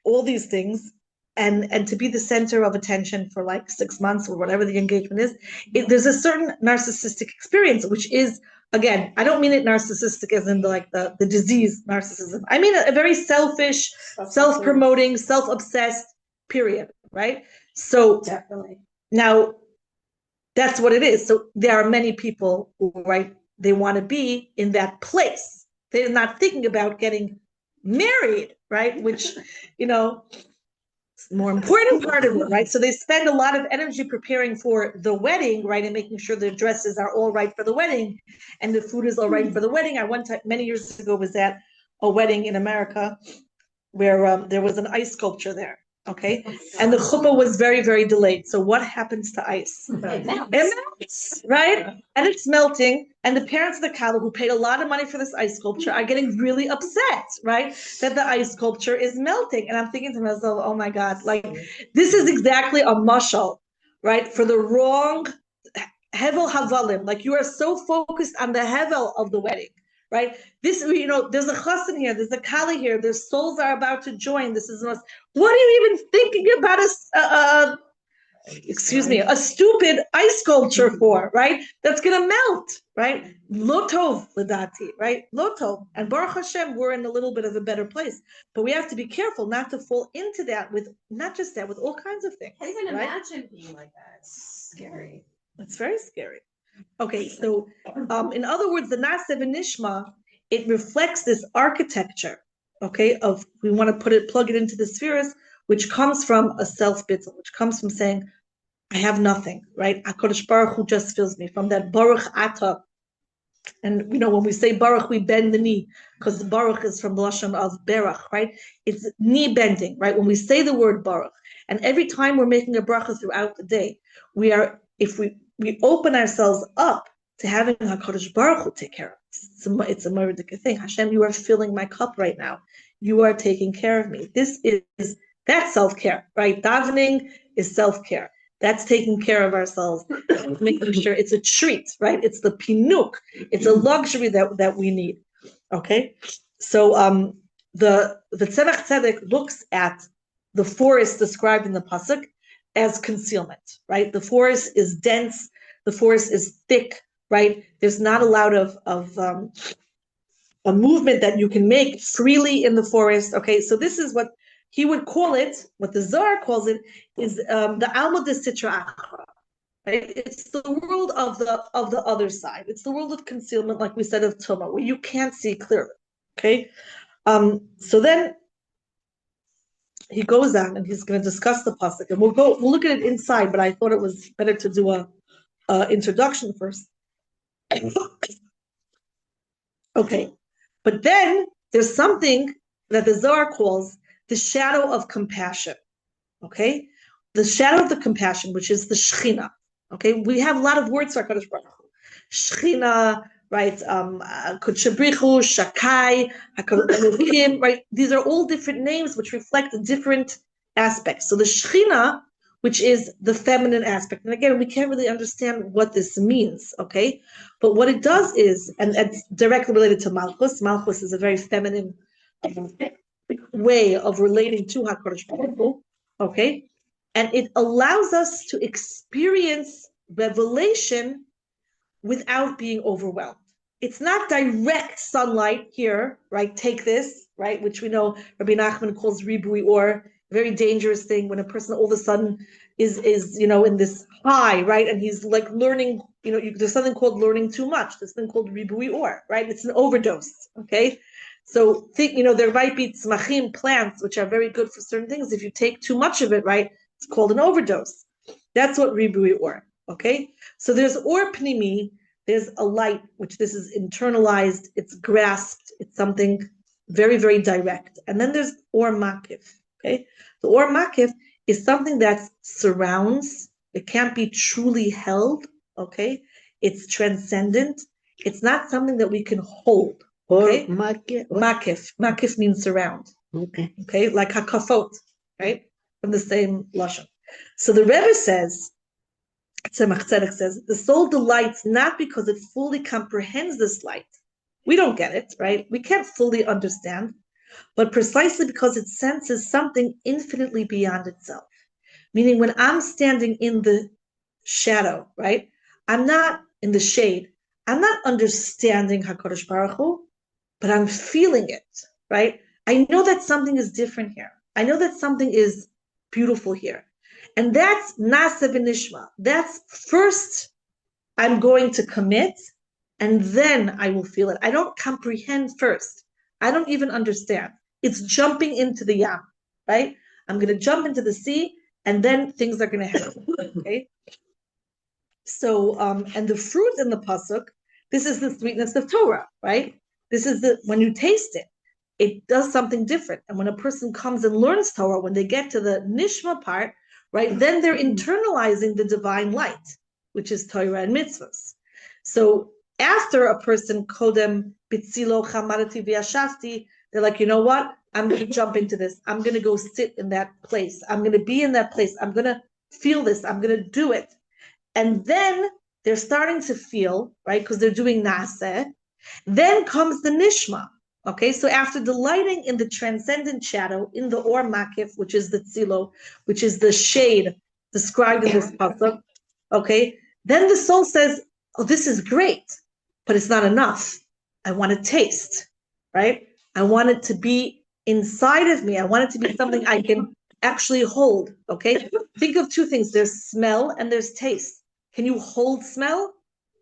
all these things. And to be the center of attention for like 6 months or whatever the engagement is, there's a certain narcissistic experience, which is, again, I don't mean it narcissistic as in the disease narcissism. I mean a very selfish, self-promoting, self-obsessed period, right? So Definitely. now that's what it is. So there are many people who, right, they want to be in that place. They're not thinking about getting married, right? Which, more important part of it, right? So they spend a lot of energy preparing for the wedding, right, and making sure the dresses are all right for the wedding, and the food is all right for the wedding. I one time, many years ago, was at a wedding in America where there was an ice sculpture there, okay, and the chuppah was very, very delayed. So what happens to ice? It melts. It melts, right? And it's melting, and the parents of the Kala, who paid a lot of money for this ice sculpture, are getting really upset, right? That the ice sculpture is melting. And I'm thinking to myself, oh my God, like, this is exactly a mashal, right? For the wrong hevel havalim. Like, you are so focused on the hevel of the wedding, right? This, there's a chassan here, there's a kali here, their souls are about to join. This is what are you even thinking about a stupid ice sculpture for, right? That's gonna melt, right? Lotov ledati, right? Lotov. And Baruch Hashem, we're in a little bit of a better place, but we have to be careful not to fall into that with not just that, with all kinds of things. I can't even right? imagine being like that. It's scary. It's very scary. Okay, so in other words, the Nasev Nishma, it reflects this architecture, okay, of we want to plug it into the spheres, which comes from a self-bittul, which comes from saying, I have nothing, right? HaKadosh Baruch Hu just fills me, from that Baruch Ata, And when we say Baruch, we bend the knee, because Baruch is from the Lashon of Berach, right? It's knee bending, right? When we say the word Baruch, and every time we're making a bracha throughout the day, if we open ourselves up to having HaKadosh Baruch Hu take care of us. It's a meridic thing. Hashem, you are filling my cup right now. You are taking care of me. That's self-care, right? Davening is self-care. That's taking care of ourselves, making sure it's a treat, right? It's the pinuk. It's a luxury that we need. Okay, so the Tzemach Tzedek looks at the forest described in the pasuk as concealment, right? The forest is dense. The forest is thick, right? There's not a lot of a movement that you can make freely in the forest. Okay, so this is what he would call it, what the Zohar calls it, is the Alma de Sitra Achra. Right? It's the world of the other side. It's the world of concealment, like we said, of Tumah, where you can't see clearly. Okay, so then he goes on and he's going to discuss the pasuk, and we'll look at it inside. But I thought it was better to do a introduction first. Okay, but then there's something that the Zohar calls the shadow of compassion, okay? The shadow of the compassion, which is the Shechina, okay? We have a lot of words for HaKadosh Baruch Hu. Shechina, right? Kudshabrichu, Shakai, HaKadosh, right? These are all different names which reflect different aspects. So the Shechina, which is the feminine aspect, and again, we can't really understand what this means, okay? But what it does is, and it's directly related to Malchus. Malchus is a very feminine way of relating to HaKadosh Baruch Hu, okay? And it allows us to experience revelation without being overwhelmed. It's not direct sunlight here, right? Take this, right? Which we know Rabbi Nachman calls ribui, or very dangerous thing when a person all of a sudden is in this high, right? And he's like learning, there's something called learning too much. There's something called ribui or, right? It's an overdose, okay? So think, there might be tzmachim, plants, which are very good for certain things. If you take too much of it, right, it's called an overdose. That's what ribui or, okay? So there's or pnimi, there's a light, which this is internalized, it's grasped, it's something very, very direct. And then there's or makif, okay? The or makif is something that surrounds, it can't be truly held, okay? It's transcendent. It's not something that we can hold. Okay? Makif means surround. Okay, like hakafot, right? From the same lashon. So the Rebbe says, Tzemach Tzedek says, the soul delights not because it fully comprehends this light. We don't get it, right? We can't fully understand, but precisely because it senses something infinitely beyond itself. Meaning, when I'm standing in the shadow, right? I'm not in the shade. I'm not understanding HaKadosh Baruch Hu, but I'm feeling it, right? I know that something is different here. I know that something is beautiful here. And that's Nasa v'nishma. That's first I'm going to commit, and then I will feel it. I don't comprehend first. I don't even understand. It's jumping into the yam, right? I'm going to jump into the sea, and then things are going to happen, okay? So, and the fruit in the pasuk, this is the sweetness of Torah, right? This is when you taste it, it does something different. And when a person comes and learns Torah, when they get to the nishma part, right, then they're internalizing the divine light, which is Torah and mitzvahs. So after a person kodem bitzilo chamarati v'yashafti, they're like, you know what? I'm going to jump into this. I'm going to go sit in that place. I'm going to be in that place. I'm going to feel this. I'm going to do it. And then they're starting to feel, right, because they're doing naseh. Then comes the nishma. Okay, so after delighting in the transcendent shadow, in the or makif, which is the tzilo, which is the shade described in this pasuk, okay, then the soul says, oh, this is great, but it's not enough. I want to taste, right? I want it to be inside of me. I want it to be something I can actually hold, okay? Think of two things. There's smell and there's taste. Can you hold smell?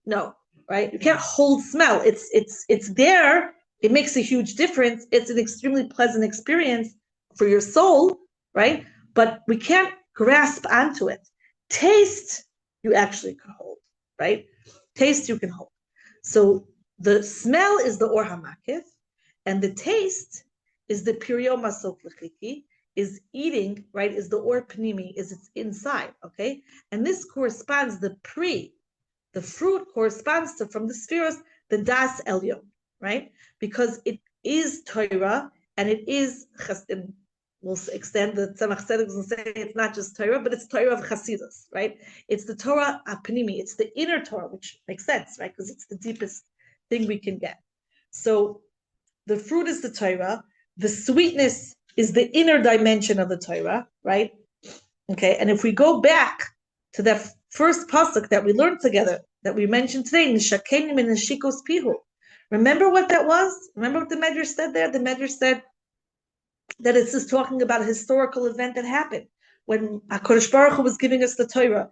No, right? You can't hold smell. It's there. It makes a huge difference. It's an extremely pleasant experience for your soul, right? But we can't grasp onto it. Taste, you actually can hold, right? Taste, you can hold. So the smell is the or hamakif, and the taste is the pirio masok lechiki, is eating, right, is the or pnimi, is it's inside, okay? And this corresponds, the fruit corresponds to, from the spheres, the das elyon, right? Because it is Torah, and it is, and we'll extend the Tzemach Tzedek and say it's not just Torah, but it's Torah of Chasidus, right? It's the Torah apnimi, it's the inner Torah, which makes sense, right? Because it's the deepest thing we can get. So the fruit is the Torah, the sweetness is the inner dimension of the Torah, right? Okay, and if we go back to that first pasuk that we learned together, that we mentioned today, Nishakenim and Nishikos Pihu. Remember what that was? Remember what the Midrash said there? The Midrash said that it's just talking about a historical event that happened when HaKadosh Baruch Hu was giving us the Torah.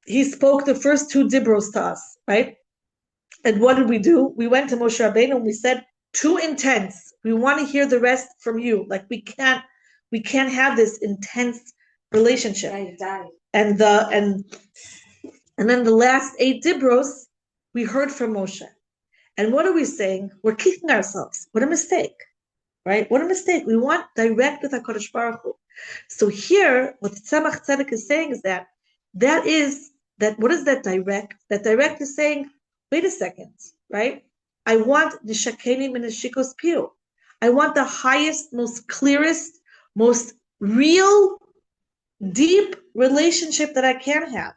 He spoke the first 2 dibros to us, right? And what did we do? We went to Moshe Rabbeinu and we said, too intense. We want to hear the rest from you. Like we can't have this intense relationship. And then the last 8 dibros, we heard from Moshe. And what are we saying? We're kicking ourselves. What a mistake, right? What a mistake. We want direct with HaKadosh Baruch Hu. So here, what Tzemach Tzedek is saying is that what is that direct? That direct is saying, wait a second, right? I want the shakenim and the shikos piu. I want the highest, most clearest, most real, deep relationship that I can have.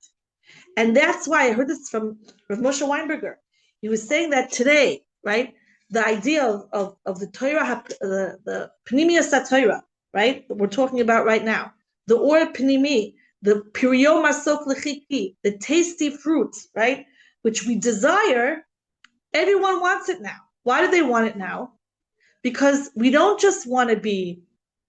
And that's why I heard this from Rav Moshe Weinberger. He was saying that today, right? The idea of the Torah, the Pnimiyas HaTorah, right? That we're talking about right now. The Or Pnimi, the Pirio Masok Lechiki, the tasty fruit, right? Which we desire, everyone wants it now. Why do they want it now? Because we don't just want to be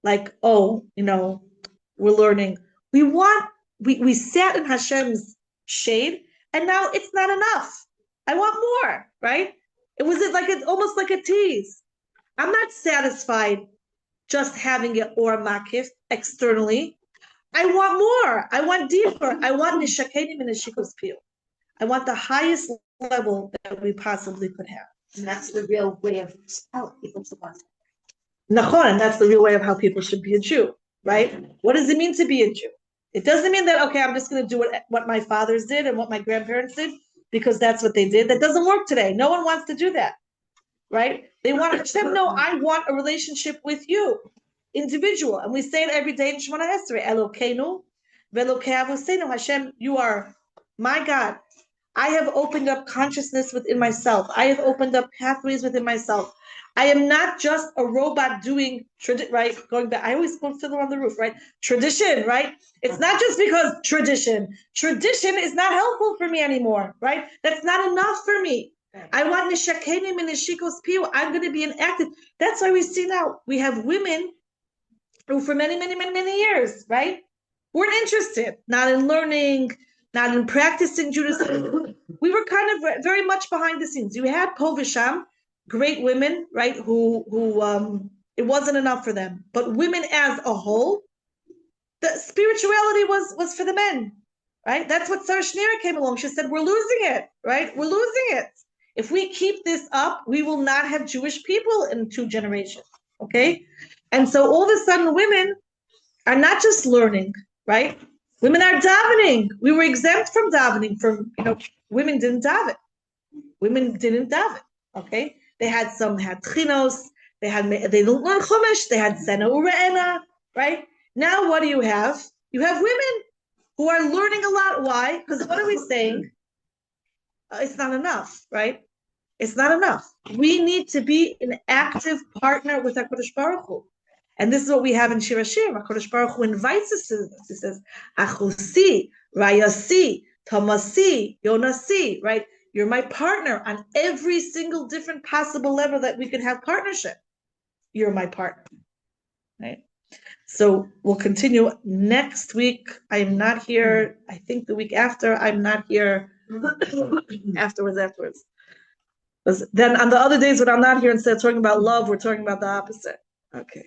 like, oh, we're learning. We sat in Hashem's shade, and now it's not enough. I want more, right? It was almost like a tease. I'm not satisfied just having it or makif externally. I want more. I want deeper. I want nishakenim and nishikos piu. I want the highest level that we possibly could have. And that's the real way of how people should want. Nachon, and that's the real way of how people should be a Jew, right? What does it mean to be a Jew? It doesn't mean that, okay, I'm just going to do what my fathers did and what my grandparents did because that's what they did. That doesn't work today. No one wants to do that, right? They want Hashem, no, I want a relationship with you, individual. And we say it every day in Shemona Esrei, Elokeinu, Velokei Avoseinu, Hashem, you are my God. I have opened up consciousness within myself. I have opened up pathways within myself. I am not just a robot doing, right? Going back, I always go fiddle on the roof, right? Tradition, right? It's not just because tradition is not helpful for me anymore, right? That's not enough for me. I want nishakenim and nishikos piu. I'm going to be an active. That's why we see now, we have women who for many, many, many, many years, right? Weren't interested, not in learning, not in practicing Judaism. We were kind of very much behind the scenes. You had Po Visham, great women, right? Who it wasn't enough for them. But women as a whole, the spirituality was for the men, right? That's what Sarah Schneer came along. She said, we're losing it, right? We're losing it. If we keep this up, we will not have Jewish people in 2 generations, okay? And so all of a sudden, women are not just learning, right? Women are davening. We were exempt from davening. Women didn't daven. Women didn't daven, okay? They had tchinos. They didn't learn chumash. They had sena ure'ena, right? Now what do you have? You have women who are learning a lot. Why? Because what are we saying? It's not enough, right? It's not enough. We need to be an active partner with HaKadosh Baruch Hu. And this is what we have in Shir HaShirim. HaKadosh Baruch Hu invites us to this. He says, Achusi, Rayah, Tamasi, Yonasi, right? You're my partner on every single different possible level that we could have partnership. You're my partner, right? So we'll continue next week. I'm not here. I think the week after, I'm not here. Afterwards. Then on the other days when I'm not here, instead of talking about love, we're talking about the opposite. Okay.